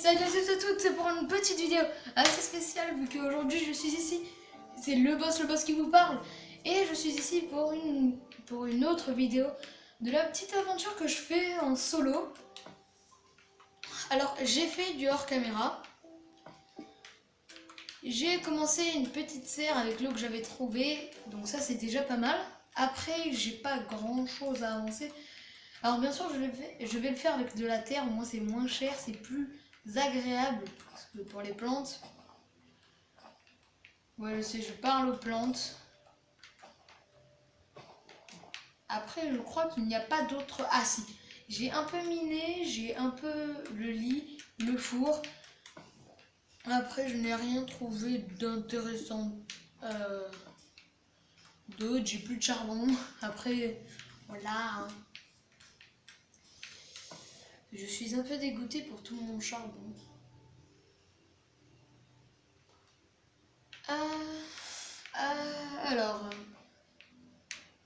salut à tous et à toutes, c'est pour une petite vidéo assez spéciale vu qu'aujourd'hui je suis ici, c'est le boss qui vous parle. Et je suis ici pour une autre vidéo de la petite aventure que je fais en solo. Alors j'ai fait du hors caméra. J'ai commencé une petite serre avec l'eau que j'avais trouvée, donc ça c'est déjà pas mal. Après j'ai pas grand chose à avancer. Alors bien sûr je vais le faire avec de la terre, au moins c'est moins cher, c'est plus agréable parce que pour les plantes. Ouais je sais, je parle aux plantes. Après je crois qu'il n'y a pas d'autre... Ah si, j'ai un peu miné, j'ai un peu le lit, le four. Après je n'ai rien trouvé d'intéressant d'autre, j'ai plus de charbon. Après voilà. Je suis un peu dégoûtée pour tout mon charbon. Alors...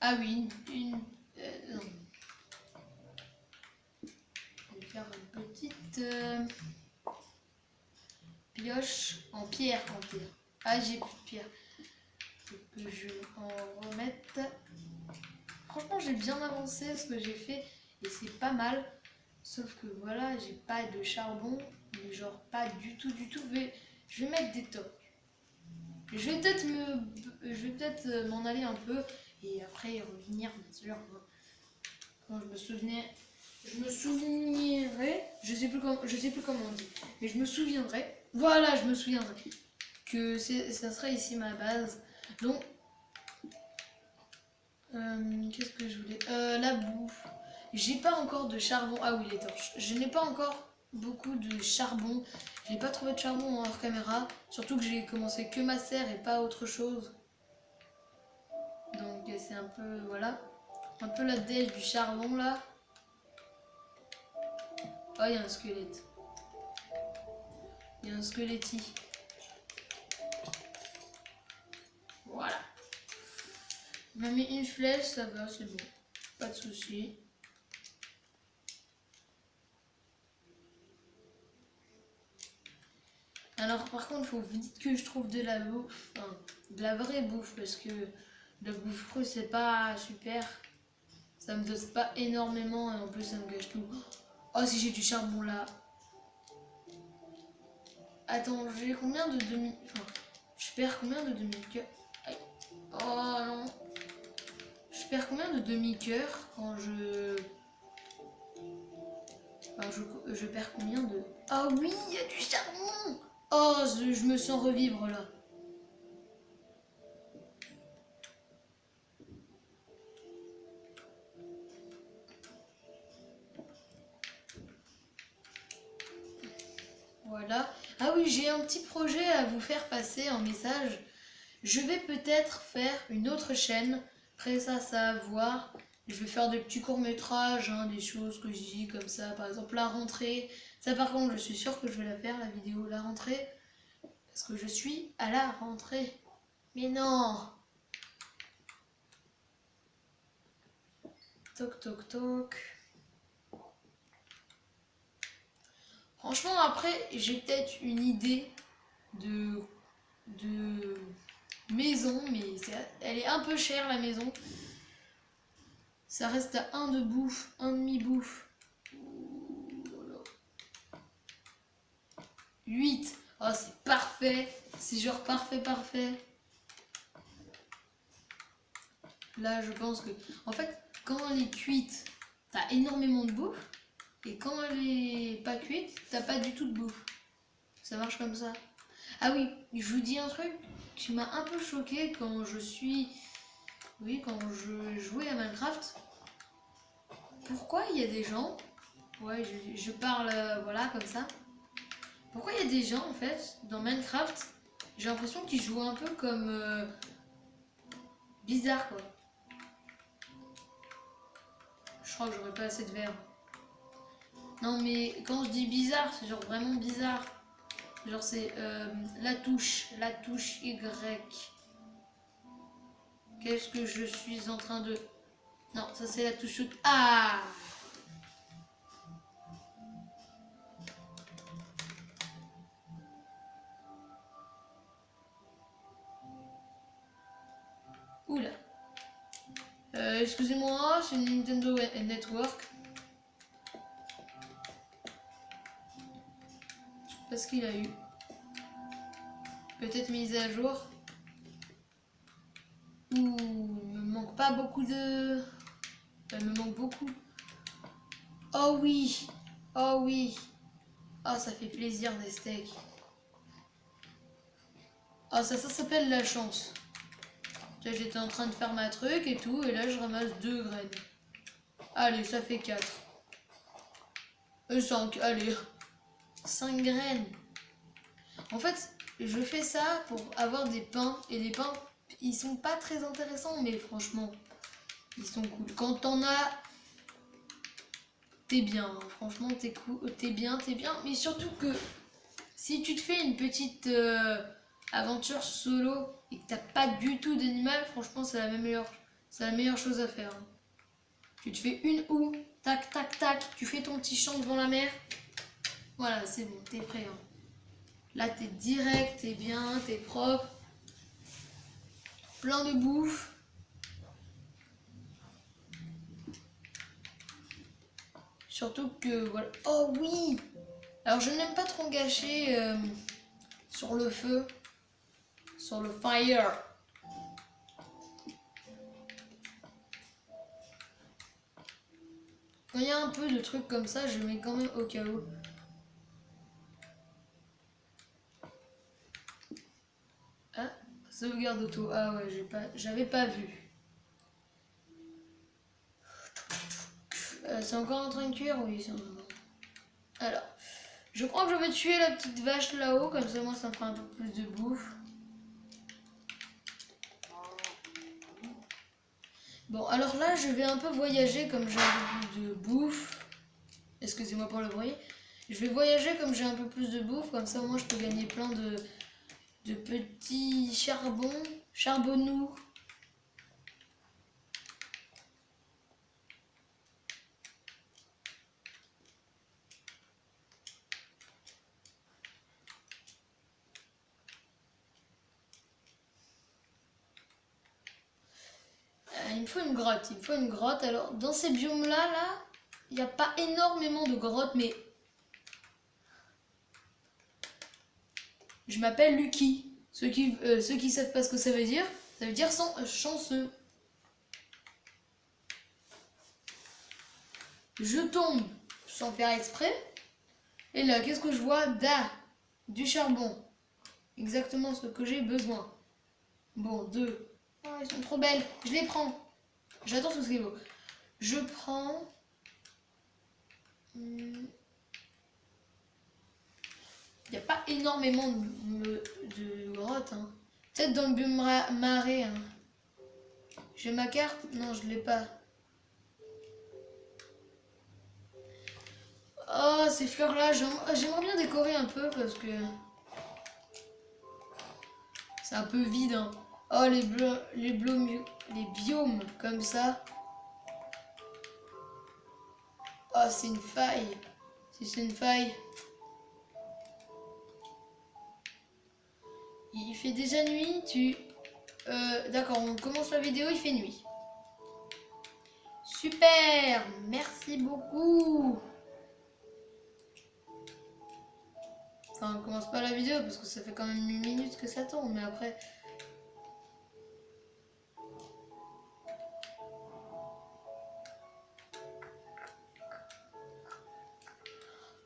Ah oui, non. Je vais faire une petite pioche en pierre. Ah, j'ai plus de pierre. Faut que je en remette. Franchement, j'ai bien avancé ce que j'ai fait et c'est pas mal. Sauf que voilà, j'ai pas de charbon, mais genre pas du tout. Je vais mettre des torches. Je vais peut-être m'en aller un peu et après revenir, bien sûr. Quand je me souviendrai, je sais plus comment on dit, mais je me souviendrai. Voilà, je me souviendrai que ça serait ici ma base. Donc, qu'est-ce que je voulais la bouffe. J'ai pas encore de charbon. Ah oui, les torches. Je n'ai pas encore beaucoup de charbon. Je n'ai pas trouvé de charbon hors caméra. Surtout que j'ai commencé que ma serre et pas autre chose. Donc c'est un peu, voilà, un peu la dèche du charbon là. Oh, il y a un squelette. Il y a un squeletti. Voilà. Il m'a mis une flèche, ça va, c'est bon. Pas de souci. Alors par contre, il faut vite que je trouve de la bouffe. Enfin, de la vraie bouffe, parce que la bouffe crue, c'est pas super. Ça me donne pas énormément et en plus ça me gâche tout. Oh, si j'ai du charbon là. Attends, j'ai combien de demi... Enfin, je perds combien de demi-cœur? Oh non. Je perds combien de demi-cœur quand je... Enfin, je perds combien de... Ah oui, il y a du charbon. Oh, je me sens revivre là. Voilà. Ah oui, j'ai un petit projet à vous faire passer en message. Je vais peut-être faire une autre chaîne. Après ça à voir. Je vais faire des petits courts-métrages, hein, des choses que je dis comme ça. Par exemple, la rentrée. Ça, par contre, je suis sûre que je vais la faire, la vidéo la rentrée. Parce que je suis à la rentrée. Mais non! Toc, toc, toc. Franchement, après, j'ai peut-être une idée de maison, mais elle est un peu chère la maison. Ça reste à 1 de bouffe, 1 demi-bouffe. 8. Oh, c'est parfait. C'est genre parfait. Là, je pense que... En fait, quand elle est cuite, t'as énormément de bouffe. Et quand elle est pas cuite, t'as pas du tout de bouffe. Ça marche comme ça. Ah oui, je vous dis un truc qui m'a un peu choqué quand je suis... Oui, quand je jouais à Minecraft. Pourquoi il y a des gens... Ouais, je parle, voilà, comme ça. Pourquoi il y a des gens, en fait, dans Minecraft, j'ai l'impression qu'ils jouent un peu comme... bizarre, quoi. Je crois que j'aurais pas assez de verre. Non, mais quand je dis bizarre, c'est genre vraiment bizarre. Genre c'est la touche Y. Qu'est-ce que je suis en train de... Non, ça c'est la touche... Ah! Excusez-moi, c'est Nintendo Network. Je sais pas ce qu'il a eu. Peut-être mise à jour. Ouh, il me manque pas beaucoup de... Il me manque beaucoup. Oh oui. Oh oui. Oh, ça fait plaisir des steaks. Oh, ça s'appelle la chance. J'étais en train de faire ma truc et tout, et là je ramasse 2 graines. Allez, ça fait 4. 5, allez. 5 graines. En fait, je fais ça pour avoir des pains, et les pains, ils sont pas très intéressants, mais franchement, ils sont cool. Quand t'en as, t'es bien. Hein. Franchement, t'es cool, t'es bien. Mais surtout que si tu te fais une petite aventure solo et que t'as pas du tout d'animal, franchement, c'est la meilleure chose à faire. Hein. Tu te fais une houe, tac, tac, tac, tu fais ton petit champ devant la mer. Voilà, c'est bon, t'es prêt. Hein. Là, t'es direct, t'es bien, t'es propre. Plein de bouffe. Surtout que, voilà. Oh oui! Alors, je n'aime pas trop gâcher sur le feu. Sur le fire. Quand il y a un peu de trucs comme ça, je mets quand même au cas où. Ah, sauvegarde auto. Ah ouais, j'avais pas vu. C'est encore en train de cuire? Oui, c'est en train de... Alors, je crois que je vais tuer la petite vache là-haut, comme ça moi ça me fera un peu plus de bouffe. Bon, alors là, je vais un peu voyager comme j'ai un peu plus de bouffe. Excusez-moi pour le bruit. Je vais voyager comme j'ai un peu plus de bouffe, comme ça moi je peux gagner plein de petits charbonnous. Il me faut une grotte. Alors, dans ces biomes-là, il n'y a pas énormément de grottes, mais... Je m'appelle Lucky. Ceux qui savent pas ce que ça veut dire chanceux. Je tombe sans faire exprès. Et là, qu'est-ce que je vois? Du charbon. Exactement ce que j'ai besoin. Bon, 2. Oh, elles sont trop belles. Je les prends. J'adore tout ce qui est beau. Je prends... Il n'y a pas énormément de grottes. Hein. Peut-être dans le biome marais. Hein. J'ai ma carte? Non, je l'ai pas. Oh, ces fleurs-là, j'aimerais bien décorer un peu parce que... C'est un peu vide. Hein. Oh, les biomes comme ça. Oh, c'est une faille. Si c'est une faille. Il fait déjà nuit, D'accord, on commence la vidéo, il fait nuit. Super, merci beaucoup. Enfin, on commence pas la vidéo parce que ça fait quand même 1 minute que ça tourne, mais après...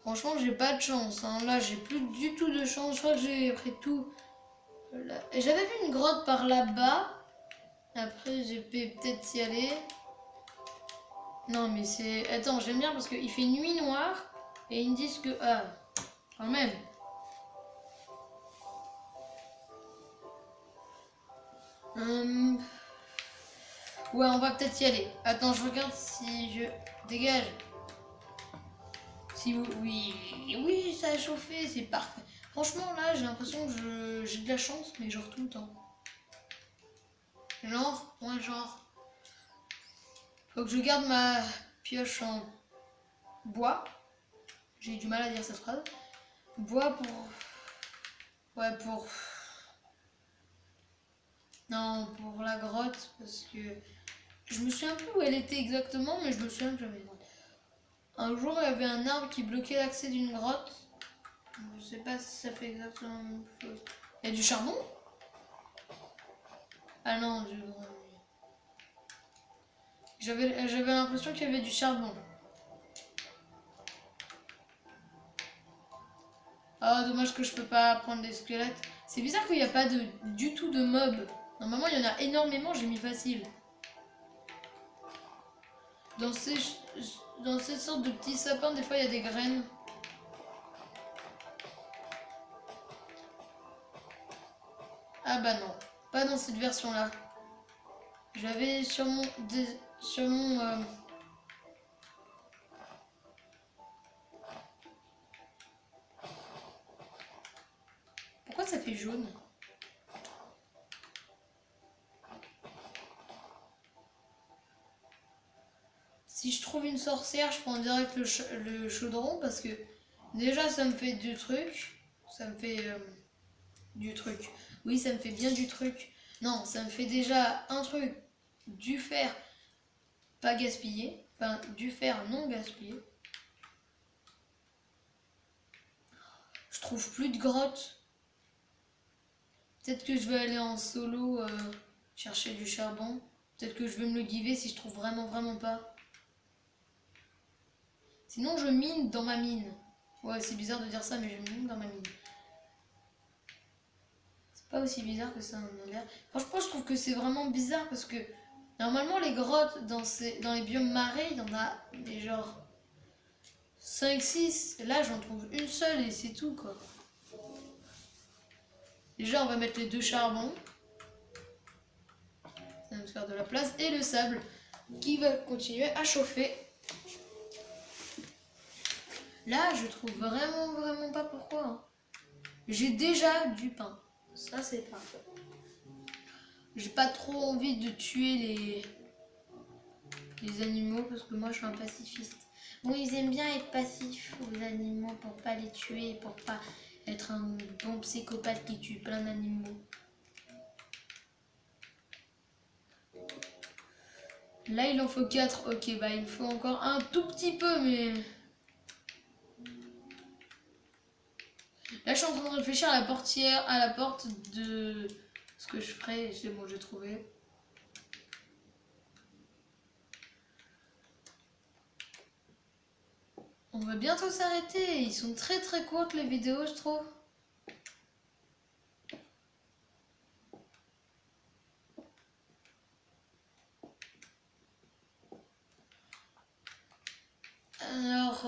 Franchement, j'ai pas de chance. Hein. Là, j'ai plus du tout de chance. Je crois que j'ai pris tout. J'avais vu une grotte par là-bas. Après, j'ai pu peut-être y aller. Non, mais c'est... Attends, j'aime bien parce qu'il fait nuit noire. Et ils me disent que... Ah, quand même. Ouais, on va peut-être y aller. Attends, je regarde si je... Dégage. Si vous... Oui, ça a chauffé, c'est parfait. Franchement, là, j'ai l'impression que j'ai de la chance, mais genre tout le temps. Genre, ouais, genre... Faut que je garde ma pioche en bois. J'ai du mal à dire cette phrase. Bois pour... Ouais, pour... Non, pour la grotte, parce que Je me souviens plus où elle était exactement, mais je me souviens que j'avais une grotte. Un jour, il y avait un arbre qui bloquait l'accès d'une grotte. Je sais pas si ça fait exactement la même chose. Il y a du charbon? Ah non, j'avais l'impression qu'il y avait du charbon. Ah, dommage que je peux pas prendre des squelettes. C'est bizarre qu'il n'y a pas du tout de mobs. Normalement, il y en a énormément, j'ai mis facile. Dans ces sortes de petits sapins, des fois, il y a des graines. Ah bah non, pas dans cette version-là. J'avais sur mon... Pourquoi ça fait jaune? Si je trouve une sorcière, je prends direct le chaudron parce que déjà ça me fait du truc. Ça me fait du truc. Oui, ça me fait bien du truc. Non, ça me fait déjà un truc. Du fer pas gaspillé. Enfin, du fer non gaspillé. Je trouve plus de grottes. Peut-être que je vais aller en solo chercher du charbon. Peut-être que je vais me le giver si je trouve vraiment pas. Sinon, je mine dans ma mine. Ouais, c'est bizarre de dire ça, mais je mine dans ma mine. C'est pas aussi bizarre que ça en a l'air. Franchement, je trouve que c'est vraiment bizarre parce que normalement, les grottes dans les biomes marais, il y en a des genre 5-6. Là, j'en trouve une seule et c'est tout, quoi. Déjà, on va mettre les 2 charbons. Ça va nous faire de la place. Et le sable qui va continuer à chauffer. Là, je trouve vraiment pas pourquoi. Hein. J'ai déjà du pain. Ça, c'est parfait. J'ai pas trop envie de tuer les animaux parce que moi, je suis un pacifiste. Bon, ils aiment bien être passifs aux animaux pour pas les tuer, pour pas être un bon psychopathe qui tue plein d'animaux. Là, il en faut 4. Ok, bah il faut encore un tout petit peu, mais... Là, je suis en train de réfléchir à la porte de ce que je ferai. C'est bon, j'ai trouvé. On va bientôt s'arrêter. Ils sont très courtes les vidéos, je trouve. Alors,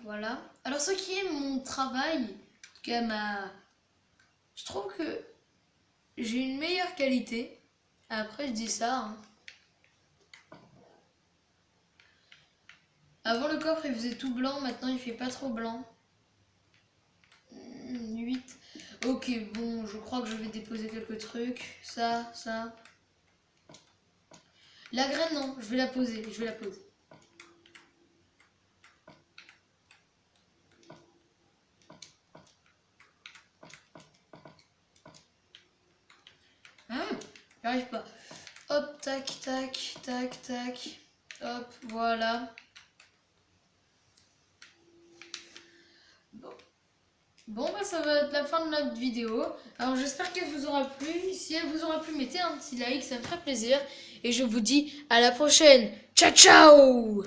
voilà. Alors, ce qui est mon travail, en tout cas je trouve que j'ai une meilleure qualité. Après, je dis ça. Hein. Avant, le coffre, il faisait tout blanc. Maintenant, il fait pas trop blanc. 8. Ok, bon, je crois que je vais déposer quelques trucs. Ça. La graine, non. Je vais la poser. J'arrive pas. Hop, tac. Hop, voilà. Bon, bah ça va être la fin de notre vidéo. Alors j'espère qu'elle vous aura plu. Si elle vous aura plu, mettez un petit like, ça me ferait plaisir. Et je vous dis à la prochaine. Ciao, ciao!